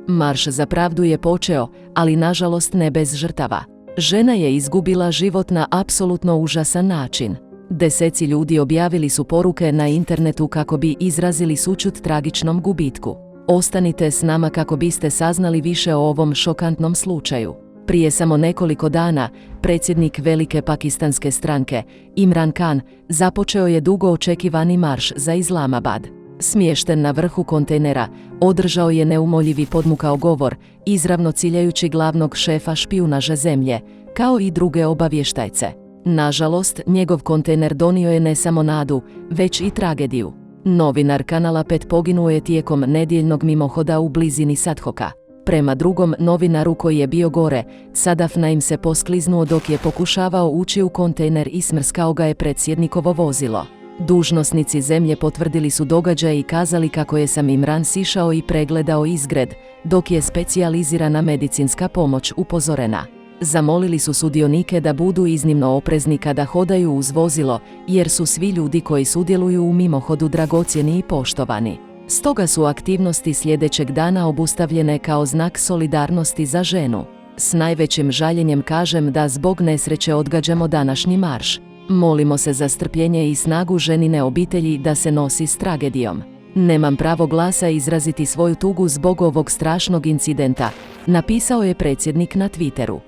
Marš za pravdu je počeo, ali nažalost ne bez žrtava. Žena je izgubila život na apsolutno užasan način. Deseci ljudi objavili su poruke na internetu kako bi izrazili sućut tragičnom gubitku. Ostanite s nama kako biste saznali više o ovom šokantnom slučaju. Prije samo nekoliko dana, predsjednik velike pakistanske stranke, Imran Khan, započeo je dugo očekivani marš za Islamabad. Smješten na vrhu kontejnera, održao je neumoljivi podmukao govor, izravno ciljajući glavnog šefa špijunaže zemlje, kao i druge obavještajce. Nažalost, njegov kontejner donio je ne samo nadu, već i tragediju. Novinar Kanala 5 poginuo je tijekom nedjeljnog mimohoda u blizini Sadhoka. Prema drugom novinaru koji je bio gore, Sadaf Naim se poskliznuo dok je pokušavao ući u kontejner i smrskao ga je predsjednikovo vozilo. Dužnosnici zemlje potvrdili su događaj i kazali kako je sam Imran sišao i pregledao izgred, dok je specijalizirana medicinska pomoć upozorena. Zamolili su sudionike da budu iznimno oprezni kada hodaju uz vozilo, jer su svi ljudi koji sudjeluju u mimohodu dragocjeni i poštovani. Stoga su aktivnosti sljedećeg dana obustavljene kao znak solidarnosti za ženu. S najvećim žaljenjem kažem da zbog nesreće odgađamo današnji marš. Molimo se za strpljenje i snagu ženine obitelji da se nosi s tragedijom. Nemam pravo glasa izraziti svoju tugu zbog ovog strašnog incidenta, napisao je predsjednik na Twitteru.